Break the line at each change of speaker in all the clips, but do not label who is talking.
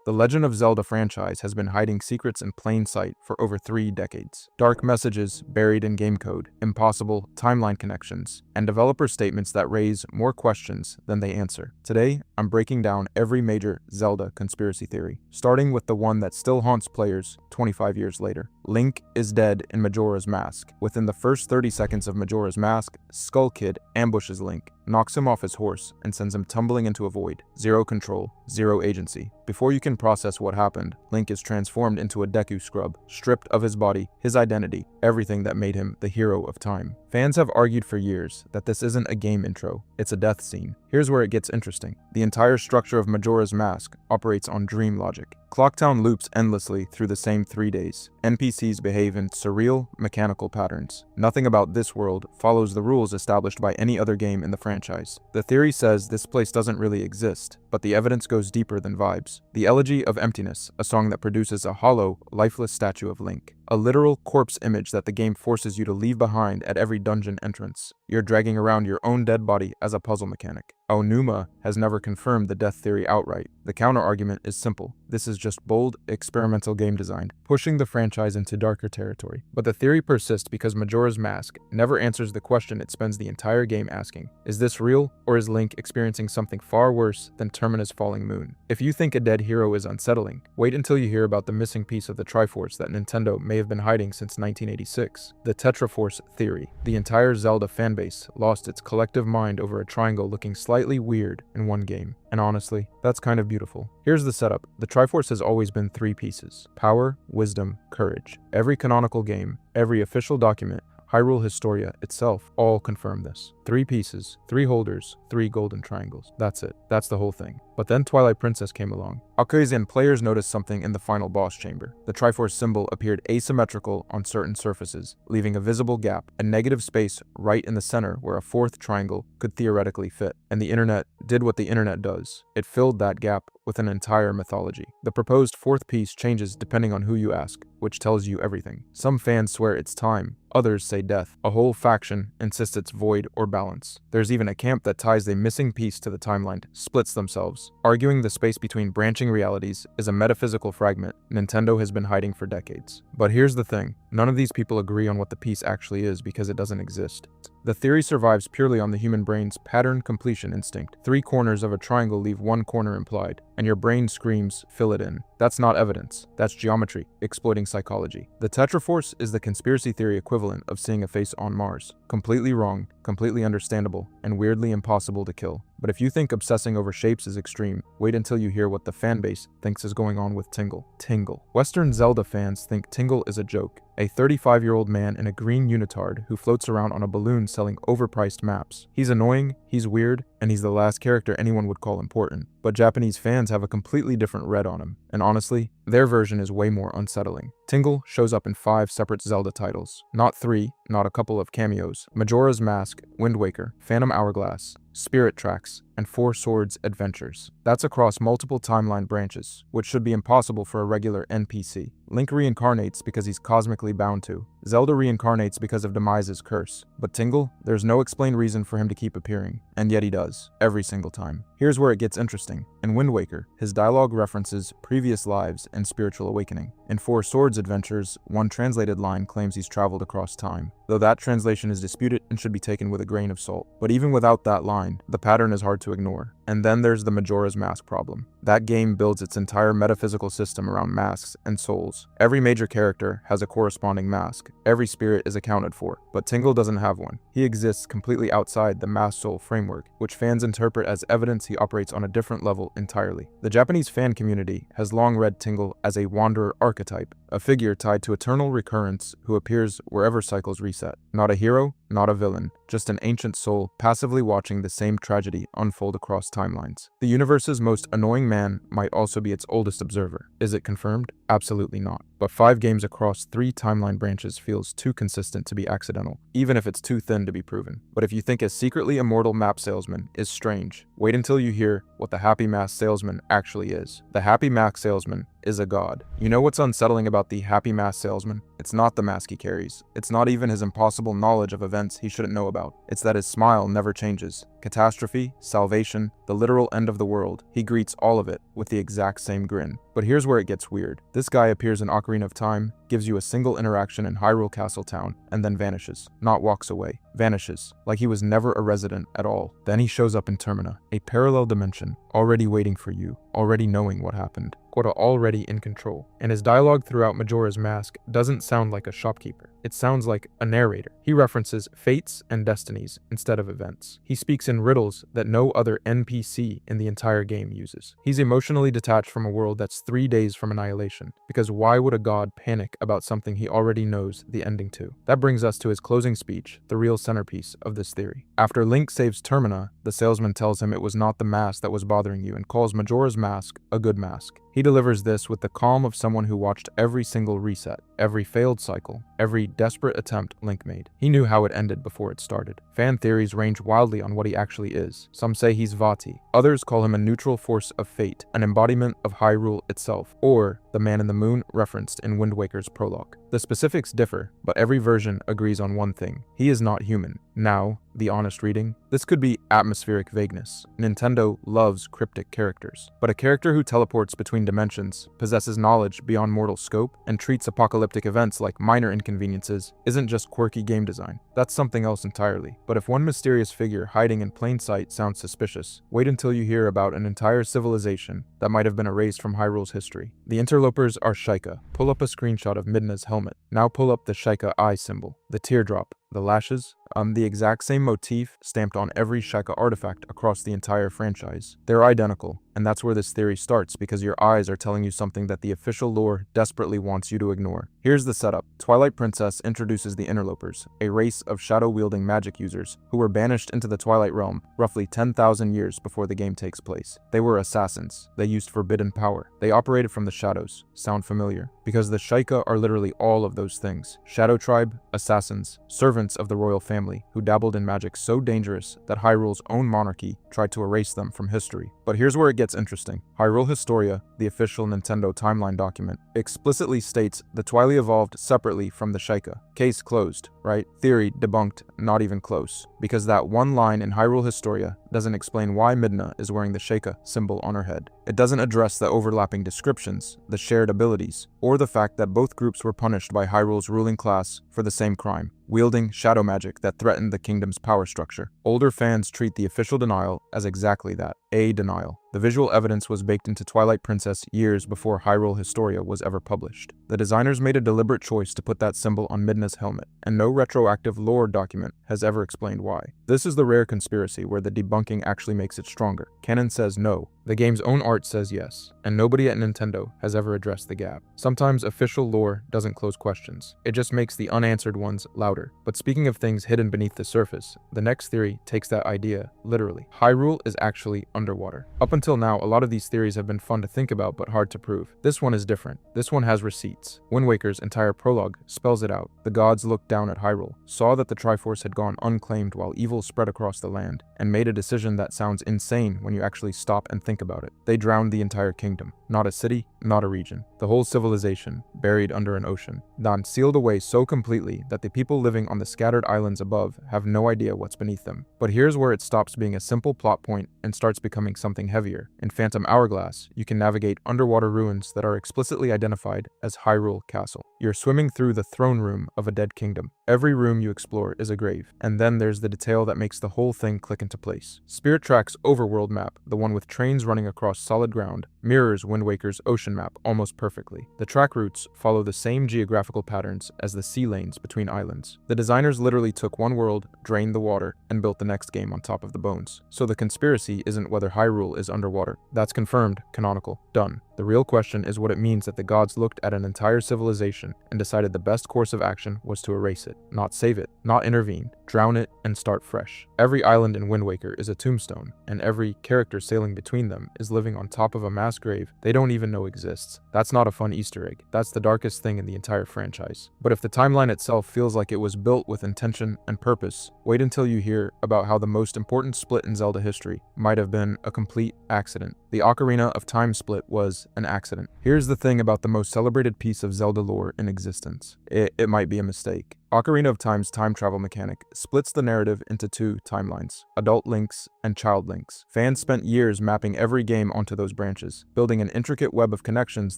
The Legend of Zelda franchise has been hiding secrets in plain sight for over 3 decades. Dark messages buried in game code, impossible timeline connections, and developer statements that raise more questions than they answer. Today, I'm breaking down every major Zelda conspiracy theory, starting with the one that still haunts players 25 years later. Link is dead in Majora's Mask. Within the first 30 seconds of Majora's Mask, Skull Kid ambushes Link, knocks him off his horse, and sends him tumbling into a void. Zero control, zero agency. Before you can process what happened, Link is transformed into a Deku scrub, stripped of his body, his identity, everything that made him the hero of time. Fans have argued for years that this isn't a game intro, it's a death scene. Here's where it gets interesting. The entire structure of Majora's Mask operates on dream logic. Clocktown loops endlessly through the same 3 days. NPCs behave in surreal, mechanical patterns. Nothing about this world follows the rules established by any other game in the franchise. The theory says this place doesn't really exist, but the evidence goes deeper than vibes. The Elegy of Emptiness, a song that produces a hollow, lifeless statue of Link. A literal corpse image that the game forces you to leave behind at every dungeon entrance. You're dragging around your own dead body as a puzzle mechanic. Aonuma has never confirmed the death theory outright. The counter-argument is simple. This is just bold, experimental game design, pushing the franchise into darker territory. But the theory persists because Majora's Mask never answers the question it spends the entire game asking. Is this real, or is Link experiencing something far worse than Terminus' falling moon? If you think a dead hero is unsettling, wait until you hear about the missing piece of the Triforce that Nintendo may have been hiding since 1986. The Tetraforce theory. The entire Zelda fanbase lost its collective mind over a triangle looking slightly weird in one game. And honestly, that's kind of beautiful. Here's the setup. The Triforce has always been 3 pieces: power, wisdom, courage. Every canonical game, every official document, Hyrule Historia itself all confirm this. 3 pieces, 3 holders, 3 golden triangles. That's it. That's the whole thing. But then Twilight Princess came along. And players noticed something in the final boss chamber. The Triforce symbol appeared asymmetrical on certain surfaces, leaving a visible gap, a negative space right in the center where a 4th triangle could theoretically fit. And the internet did what the internet does. It filled that gap with an entire mythology. The proposed 4th piece changes depending on who you ask, which tells you everything. Some fans swear it's time, others say death. A whole faction insists it's void or balance. There's even a camp that ties the missing piece to the timeline, splits themselves, arguing the space between branching realities is a metaphysical fragment Nintendo has been hiding for decades. But here's the thing, none of these people agree on what the piece actually is because it doesn't exist. The theory survives purely on the human brain's pattern completion instinct. 3 corners of a triangle leave 1 corner implied, and your brain screams, fill it in. That's not evidence, that's geometry, exploiting psychology. The Tetraforce is the conspiracy theory equivalent of seeing a face on Mars. Completely wrong, completely understandable, and weirdly impossible to kill. But if you think obsessing over shapes is extreme, wait until you hear what the fanbase thinks is going on with Tingle. Tingle. Western Zelda fans think Tingle is a joke. A 35-year-old man in a green unitard who floats around on a balloon selling overpriced maps. He's annoying, he's weird, and he's the last character anyone would call important. But Japanese fans have a completely different read on him, and honestly, their version is way more unsettling. Tingle shows up in 5 separate Zelda titles. Not 3, not a couple of cameos. Majora's Mask, Wind Waker, Phantom Hourglass, Spirit Tracks, and 4 Swords Adventures. That's across multiple timeline branches, which should be impossible for a regular NPC. Link reincarnates because he's cosmically bound to. Zelda reincarnates because of Demise's curse. But Tingle, there's no explained reason for him to keep appearing, and yet he does, every single time. Here's where it gets interesting. In Wind Waker, his dialogue references previous lives and spiritual awakening. In 4 Swords Adventures, one translated line claims he's traveled across time, though that translation is disputed and should be taken with a grain of salt. But even without that line, the pattern is hard to ignore. And then there's the Majora's Mask problem. That game builds its entire metaphysical system around masks and souls. Every major character has a corresponding mask. Every spirit is accounted for, but Tingle doesn't have one. He exists completely outside the mask-soul framework, which fans interpret as evidence he operates on a different level entirely. The Japanese fan community has long read Tingle as a wanderer archetype, a figure tied to eternal recurrence who appears wherever cycles reset. Not a hero, not a villain, just an ancient soul passively watching the same tragedy unfold across timelines. The universe's most annoying man might also be its oldest observer. Is it confirmed? Absolutely not. But 5 games across 3 timeline branches feels too consistent to be accidental, even if it's too thin to be proven. But if you think a secretly immortal map salesman is strange, wait until you hear what the Happy Mask salesman actually is. The Happy Mask salesman is a god. You know what's unsettling about the Happy Mask salesman? It's not the mask he carries. It's not even his impossible knowledge of events he shouldn't know about. It's that his smile never changes. Catastrophe, salvation, the literal end of the world, he greets all of it with the exact same grin. But here's where it gets weird. This guy appears in Ocarina of Time, gives you a single interaction in Hyrule Castle Town, and then vanishes. Not walks away. Vanishes. Like he was never a resident at all. Then he shows up in Termina, a parallel dimension, already waiting for you, already knowing what happened. Quota already in control. And his dialogue throughout Majora's Mask doesn't sound like a shopkeeper. It sounds like a narrator. He references fates and destinies instead of events. He speaks in riddles that no other NPC in the entire game uses. He's emotionally detached from a world that's 3 days from annihilation, because why would a god panic about something he already knows the ending to? That brings us to his closing speech, the real centerpiece of this theory. After Link saves Termina, the salesman tells him it was not the mask that was bothering you and calls Majora's Mask a good mask. He delivers this with the calm of someone who watched every single reset, every failed cycle, every desperate attempt Link made. He knew how it ended before it started. Fan theories range wildly on what he actually is. Some say he's Vati. Others call him a neutral force of fate, an embodiment of Hyrule itself, or the man in the moon referenced in Wind Waker's prologue. The specifics differ, but every version agrees on one thing. He is not human. Now, the honest reading? This could be atmospheric vagueness. Nintendo loves cryptic characters. But a character who teleports between dimensions, possesses knowledge beyond mortal scope, and treats apocalyptic events like minor inconveniences isn't just quirky game design. That's something else entirely. But if one mysterious figure hiding in plain sight sounds suspicious, wait until you hear about an entire civilization that might have been erased from Hyrule's history. The interlopers are Sheikah. Pull up a screenshot of Midna's helmet. Now pull up the Sheikah eye symbol, the teardrop, the lashes, the exact same motif stamped on every Sheikah artifact across the entire franchise. They're identical, and that's where this theory starts, because your eyes are telling you something that the official lore desperately wants you to ignore. Here's the setup. Twilight Princess introduces the interlopers, a race of shadow-wielding magic users who were banished into the Twilight Realm roughly 10,000 years before the game takes place. They were assassins. They used forbidden power. They operated from the shadows. Sound familiar? Because the Sheikah are literally all of those things. Shadow Tribe, assassins, servants of the royal family who dabbled in magic so dangerous that Hyrule's own monarchy tried to erase them from history. But here's where it gets interesting. Hyrule Historia, the official Nintendo timeline document, explicitly states the Twilight evolved separately from the Sheikah. Case closed, right? Theory debunked, not even close. Because that one line in Hyrule Historia doesn't explain why Midna is wearing the Sheikah symbol on her head. It doesn't address the overlapping descriptions, the shared abilities, or the fact that both groups were punished by Hyrule's ruling class for the same crime, wielding shadow magic that threatened the kingdom's power structure. Older fans treat the official denial as exactly that, a denial. The visual evidence was baked into Twilight Princess years before Hyrule Historia was ever published. The designers made a deliberate choice to put that symbol on Midna's helmet, and no retroactive lore document has ever explained why. This is the rare conspiracy where the debunking actually makes it stronger. Canon says no, the game's own art says yes, and nobody at Nintendo has ever addressed the gap. Sometimes official lore doesn't close questions. It just makes the unanswered ones louder. But speaking of things hidden beneath the surface, the next theory takes that idea literally. Hyrule is actually underwater. Up until now, a lot of these theories have been fun to think about but hard to prove. This one is different. This one has receipts. Wind Waker's entire prologue spells it out. The gods looked down at Hyrule, saw that the Triforce had gone unclaimed while evil spread across the land, and made a decision that sounds insane when you actually stop and think about it. They drowned the entire kingdom. Not a city, not a region. The whole civilization, buried under an ocean. Then sealed away so completely that the people living on the scattered islands above have no idea what's beneath them. But here's where it stops being a simple plot point and starts becoming something heavier. In Phantom Hourglass, you can navigate underwater ruins that are explicitly identified as Hyrule Castle. You're swimming through the throne room of a dead kingdom. Every room you explore is a grave, and then there's the detail that makes the whole thing click into place. Spirit Track's overworld map, the one with trains running across solid ground, mirrors Wind Waker's ocean map almost perfectly. The track routes follow the same geographical patterns as the sea lanes between islands. The designers literally took one world, drained the water, and built the next game on top of the bones. So the conspiracy isn't whether Hyrule is underwater. That's confirmed, canonical, done. The real question is what it means that the gods looked at an entire civilization and decided the best course of action was to erase it, not save it, not intervene, drown it, and start fresh. Every island in Wind Waker is a tombstone, and every character sailing between them is living on top of a mass grave they don't even know exists. That's not a fun Easter egg. That's the darkest thing in the entire franchise. But if the timeline itself feels like it was built with intention and purpose, wait until you hear about how the most important split in Zelda history might have been a complete accident. The Ocarina of Time split was an accident. Here's the thing about the most celebrated piece of Zelda lore in existence. It might be a mistake. Ocarina of Time's time travel mechanic splits the narrative into two timelines, adult links and child links. Fans spent years mapping every game onto those branches, building an intricate web of connections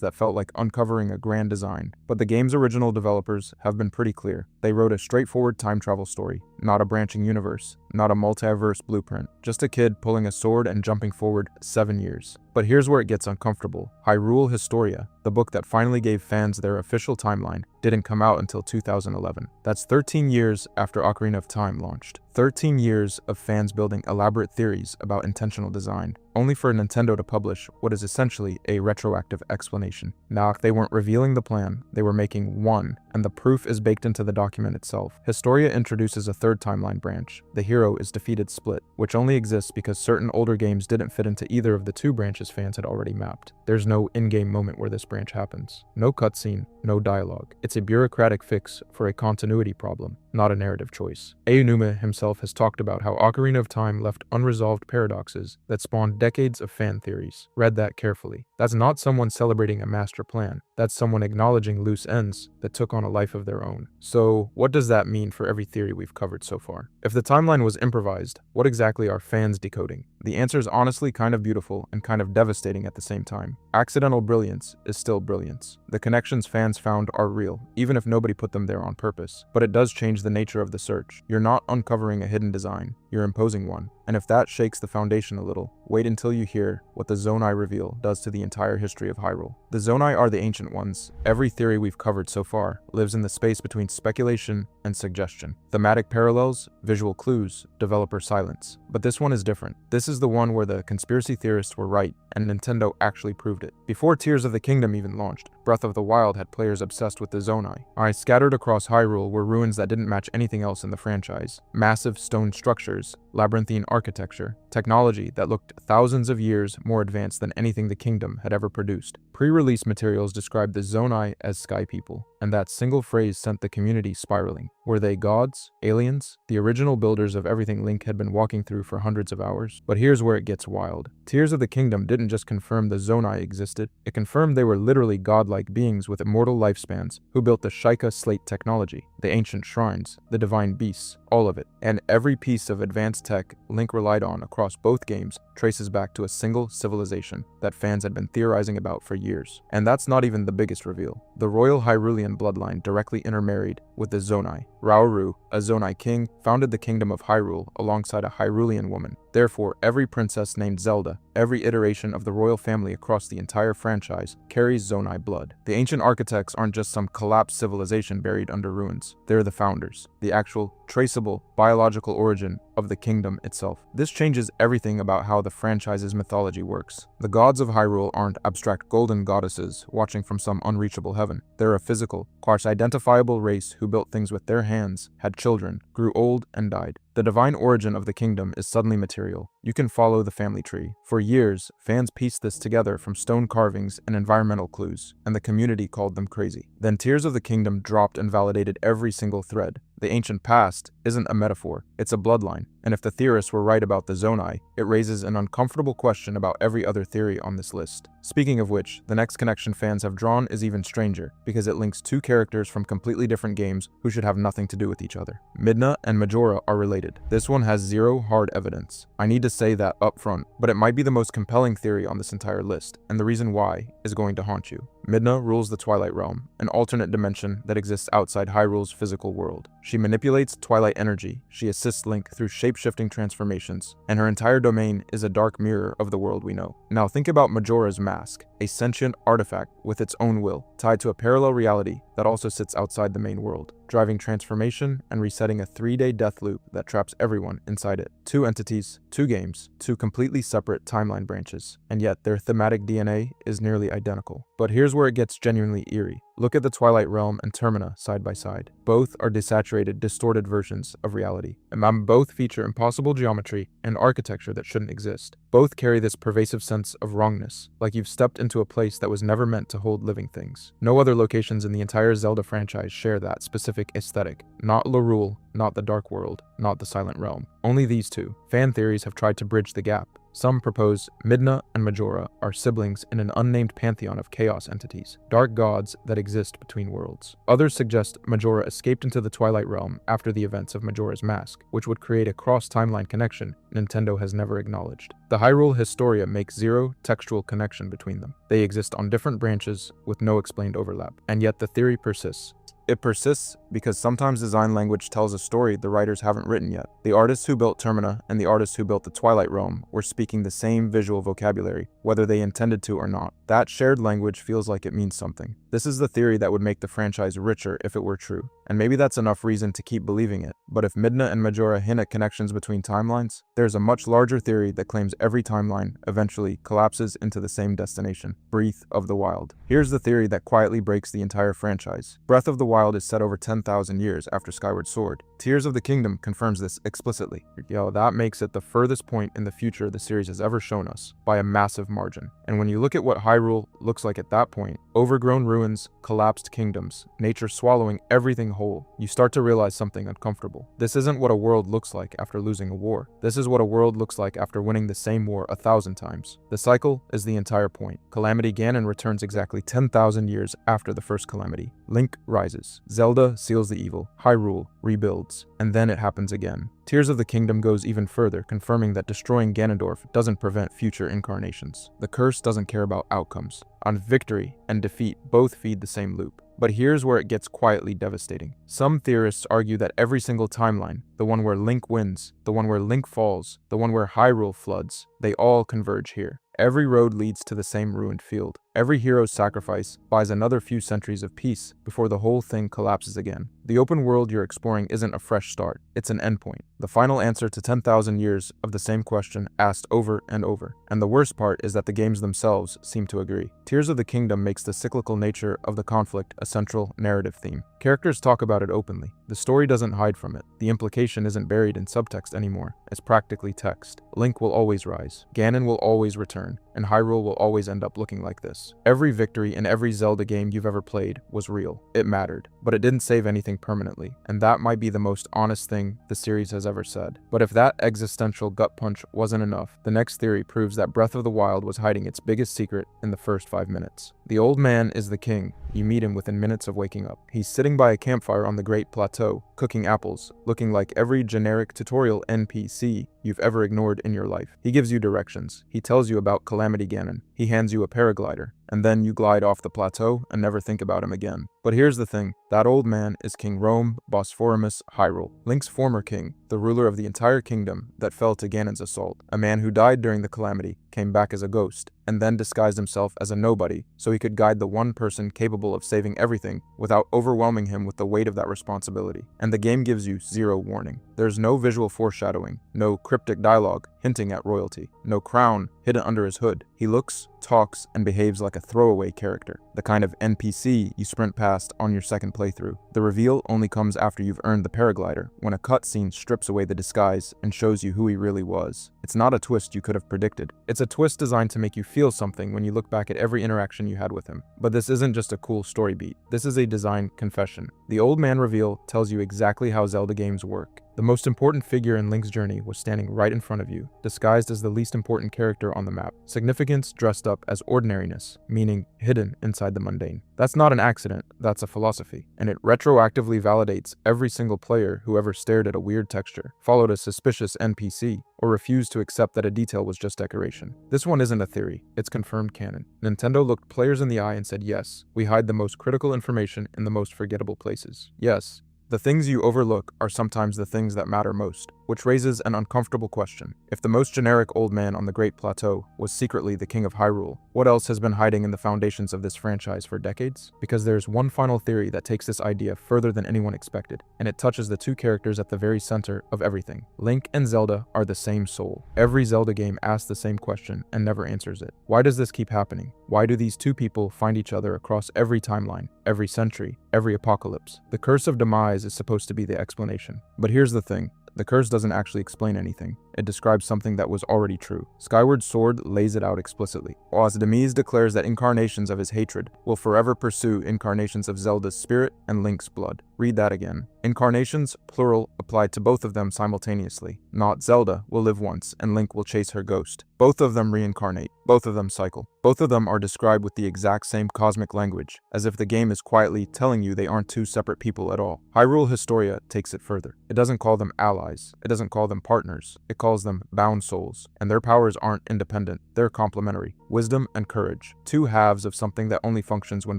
that felt like uncovering a grand design. But the game's original developers have been pretty clear. They wrote a straightforward time travel story, not a branching universe, not a multiverse blueprint, just a kid pulling a sword and jumping forward 7 years. But here's where it gets uncomfortable. Hyrule Historia, the book that finally gave fans their official timeline, didn't come out until 2011. That's 13 years after Ocarina of Time launched. 13 years of fans building elaborate theories about intentional design, only for Nintendo to publish what is essentially a retroactive explanation. Now, if they weren't revealing the plan, they were making one, and the proof is baked into the document itself. Historia introduces a third timeline branch. The hero is defeated Split, which only exists because certain older games didn't fit into either of the two branches fans had already mapped. There's no in-game moment where this branch happens. No cutscene, no dialogue. It's a bureaucratic fix for a continuity problem, not a narrative choice. Aonuma himself has talked about how Ocarina of Time left unresolved paradoxes that spawned decades of fan theories. Read that carefully. That's not someone celebrating a master plan. That's someone acknowledging loose ends that took on a life of their own. So, what does that mean for every theory we've covered so far? If the timeline was improvised, what exactly are fans decoding? The answer is honestly kind of beautiful and kind of devastating at the same time. Accidental brilliance is still brilliance. The connections fans found are real, even if nobody put them there on purpose. But it does change the nature of the search. You're not uncovering a hidden design, you're imposing one. And if that shakes the foundation a little, wait until you hear what the Zonai reveal does to the entire history of Hyrule. The Zonai are the ancient ones. Every theory we've covered so far lives in the space between speculation and suggestion. Thematic parallels, visual clues, developer silence. But this one is different. This is the one where the conspiracy theorists were right, and Nintendo actually proved it. Before Tears of the Kingdom even launched, Breath of the Wild had players obsessed with the Zonai. Scattered across Hyrule were ruins that didn't match anything else in the franchise. Massive stone structures, labyrinthine architecture, technology that looked thousands of years more advanced than anything the kingdom had ever produced. Pre-release materials described the Zonai as sky people, and that single phrase sent the community spiraling. Were they gods? Aliens? The original builders of everything Link had been walking through for hundreds of hours? But here's where it gets wild. Tears of the Kingdom didn't just confirm the Zonai existed, it confirmed they were literally godlike beings with immortal lifespans who built the Sheikah slate technology, the ancient shrines, the divine beasts, all of it. And every piece of advanced tech Link relied on across both games traces back to a single civilization that fans had been theorizing about for years. And that's not even the biggest reveal. The royal Hyrulean bloodline directly intermarried with the Zonai. Rauru, a Zonai king, founded the kingdom of Hyrule alongside a Hyrulean woman. Therefore, every princess named Zelda, every iteration of the royal family across the entire franchise, carries Zonai blood. The ancient architects aren't just some collapsed civilization buried under ruins. They're the founders, the actual, traceable, biological origin of the kingdom itself. This changes everything about how the franchise's mythology works. The gods of Hyrule aren't abstract golden goddesses watching from some unreachable heaven. They're a physical, identifiable race who built things with their hands, had children, grew old, and died. The divine origin of the kingdom is suddenly material. You can follow the family tree. For years, fans pieced this together from stone carvings and environmental clues, and the community called them crazy. Then Tears of the Kingdom dropped and validated every single thread. The ancient past isn't a metaphor, it's a bloodline. And if the theorists were right about the Zonai, it raises an uncomfortable question about every other theory on this list. Speaking of which, the next connection fans have drawn is even stranger, because it links two characters from completely different games who should have nothing to do with each other. Midna and Majora are related. This one has zero hard evidence. I need to say that up front, but it might be the most compelling theory on this entire list, and the reason why is going to haunt you. Midna rules the Twilight Realm, an alternate dimension that exists outside Hyrule's physical world. She manipulates Twilight energy, she assists Link through shape-shifting transformations, and her entire domain is a dark mirror of the world we know. Now think about Majora's Mask, a sentient artifact with its own will, tied to a parallel reality that also sits outside the main world, driving transformation and resetting a 3-day death loop that traps everyone inside it. Two entities, two games, two completely separate timeline branches, and yet their thematic DNA is nearly identical. But here's where it gets genuinely eerie. Look at the Twilight Realm and Termina side by side. Both are desaturated, distorted versions of reality. And both feature impossible geometry and architecture that shouldn't exist. Both carry this pervasive sense of wrongness, like you've stepped into a place that was never meant to hold living things. No other locations in the entire Zelda franchise share that specific aesthetic. Not Lorule, not the Dark World, not the Silent Realm. Only these two. Fan theories have tried to bridge the gap. Some propose Midna and Majora are siblings in an unnamed pantheon of chaos entities, dark gods that exist between worlds. Others suggest Majora escaped into the Twilight Realm after the events of Majora's Mask, which would create a cross-timeline connection Nintendo has never acknowledged. The Hyrule Historia makes zero textual connection between them. They exist on different branches with no explained overlap, and yet the theory persists. It persists because sometimes design language tells a story the writers haven't written yet. The artists who built Termina and the artists who built the Twilight Realm were speaking the same visual vocabulary, whether they intended to or not. That shared language feels like it means something. This is the theory that would make the franchise richer if it were true, and maybe that's enough reason to keep believing it. But if Midna and Majora hint at connections between timelines, there's a much larger theory that claims every timeline eventually collapses into the same destination, Breath of the Wild. Here's the theory that quietly breaks the entire franchise. Breath of the Wild is set over 10,000 years after Skyward Sword. Tears of the Kingdom confirms this explicitly. That makes it the furthest point in the future the series has ever shown us, by a massive margin. And when you look at what Hyrule looks like at that point, overgrown ruins, collapsed kingdoms, nature swallowing everything whole, you start to realize something uncomfortable. This isn't what a world looks like after losing a war. This is what a world looks like after winning the same war 1,000 times. The cycle is the entire point. Calamity Ganon returns exactly 10,000 years after the first calamity. Link rises. Zelda seals the evil. Hyrule rebuilds. And then it happens again. Tears of the Kingdom goes even further, confirming that destroying Ganondorf doesn't prevent future incarnations. The curse doesn't care about outcomes. On victory and defeat both feed the same loop. But here's where it gets quietly devastating. Some theorists argue that every single timeline, the one where Link wins, the one where Link falls, the one where Hyrule floods, they all converge here. Every road leads to the same ruined field. Every hero's sacrifice buys another few centuries of peace before the whole thing collapses again. The open world you're exploring isn't a fresh start, it's an endpoint. The final answer to 10,000 years of the same question asked over and over. And the worst part is that the games themselves seem to agree. Tears of the Kingdom makes the cyclical nature of the conflict a central narrative theme. Characters talk about it openly. The story doesn't hide from it. The implication isn't buried in subtext anymore. It's practically text. Link will always rise. Ganon will always return. And Hyrule will always end up looking like this. Every victory in every Zelda game you've ever played was real. It mattered. But it didn't save anything permanently. And that might be the most honest thing the series has ever said. But if that existential gut punch wasn't enough, the next theory proves that Breath of the Wild was hiding its biggest secret in the first 5 minutes. The old man is the king. You meet him within minutes of waking up. He's sitting by a campfire on the Great Plateau, cooking apples, looking like every generic tutorial NPC you've ever ignored in your life. He gives you directions. He tells you about Calamity Ganon. He hands you a paraglider. And then you glide off the plateau and never think about him again. But here's the thing. That old man is King Rome Bosphorus Hyrule, Link's former king, the ruler of the entire kingdom that fell to Ganon's assault. A man who died during the calamity, came back as a ghost, and then disguised himself as a nobody so he could guide the one person capable of saving everything without overwhelming him with the weight of that responsibility. And the game gives you zero warning. There's no visual foreshadowing, no cryptic dialogue hinting at royalty, no crown hidden under his hood. He looks, talks, and behaves like a throwaway character, the kind of NPC you sprint past on your second playthrough. The reveal only comes after you've earned the paraglider, when a cutscene strips away the disguise and shows you who he really was. It's not a twist you could have predicted. It's a twist designed to make you feel something when you look back at every interaction you had with him. But this isn't just a cool story beat. This is a design confession. The old man reveal tells you exactly how Zelda games work. The most important figure in Link's journey was standing right in front of you, disguised as the least important character on the map. Significance dressed up as ordinariness, meaning hidden inside the mundane. That's not an accident, that's a philosophy. And it retroactively validates every single player who ever stared at a weird texture, followed a suspicious NPC, or refused to accept that a detail was just decoration. This one isn't a theory, it's confirmed canon. Nintendo looked players in the eye and said, yes, we hide the most critical information in the most forgettable places. Yes, the things you overlook are sometimes the things that matter most, which raises an uncomfortable question. If the most generic old man on the Great Plateau was secretly the king of Hyrule, what else has been hiding in the foundations of this franchise for decades? Because there's one final theory that takes this idea further than anyone expected, and it touches the two characters at the very center of everything. Link and Zelda are the same soul. Every Zelda game asks the same question and never answers it. Why does this keep happening? Why do these two people find each other across every timeline, every century, every apocalypse? The Curse of Demise is supposed to be the explanation. But here's the thing. The curse doesn't actually explain anything. it describes something that was already true. Skyward Sword lays it out explicitly. Demise declares that incarnations of his hatred will forever pursue incarnations of Zelda's spirit and Link's blood. Read that again. Incarnations, plural, applied to both of them simultaneously. Not Zelda will live once and Link will chase her ghost. Both of them reincarnate. Both of them cycle. Both of them are described with the exact same cosmic language, as if the game is quietly telling you they aren't two separate people at all. Hyrule Historia takes it further. It doesn't call them allies. It doesn't call them partners. It calls them bound souls. And their powers aren't independent. They're complementary. Wisdom and courage. Two halves of something that only functions when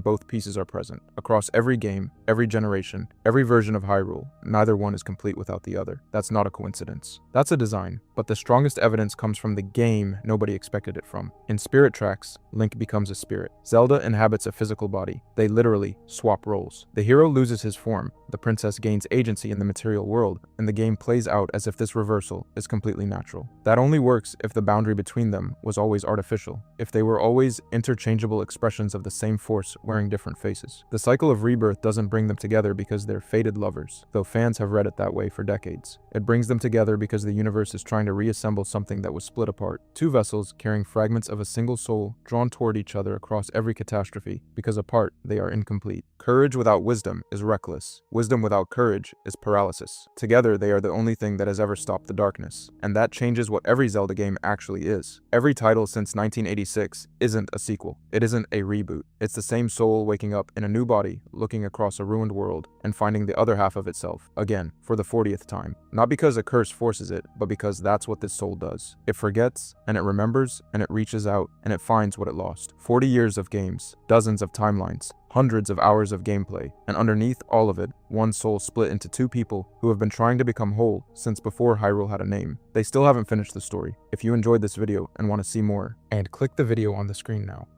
both pieces are present. Across every game, every generation, every version of Hyrule, neither one is complete without the other. That's not a coincidence. That's a design, but the strongest evidence comes from the game nobody expected it from. In Spirit Tracks, Link becomes a spirit. Zelda inhabits a physical body. They literally swap roles. The hero loses his form, the princess gains agency in the material world, and the game plays out as if this reversal is completely natural. That only works if the boundary between them was always artificial, if they were always interchangeable expressions of the same force wearing different faces. The cycle of rebirth doesn't bring them together because they're fated lovers, though fans have read it that way for decades. It brings them together because the universe is trying to reassemble something that was split apart. Two vessels carrying fragments of a single soul drawn toward each other across every catastrophe, because apart they are incomplete. Courage without wisdom is reckless. Wisdom without courage is paralysis. Together they are the only thing that has ever stopped the darkness. And that changes what every Zelda game actually is. Every title since 1986 isn't a sequel. It isn't a reboot. It's the same soul waking up in a new body, looking across a ruined world, and finding the other half of itself, again, for the 40th time. Not because a curse forces it, but because that's what this soul does. It forgets, and it remembers, and it reaches out, and it finds what it lost. 40 years of games, dozens of timelines, hundreds of hours of gameplay, and underneath all of it, one soul split into two people who have been trying to become whole since before Hyrule had a name. They still haven't finished the story. If you enjoyed this video and want to see more, and click the video on the screen now.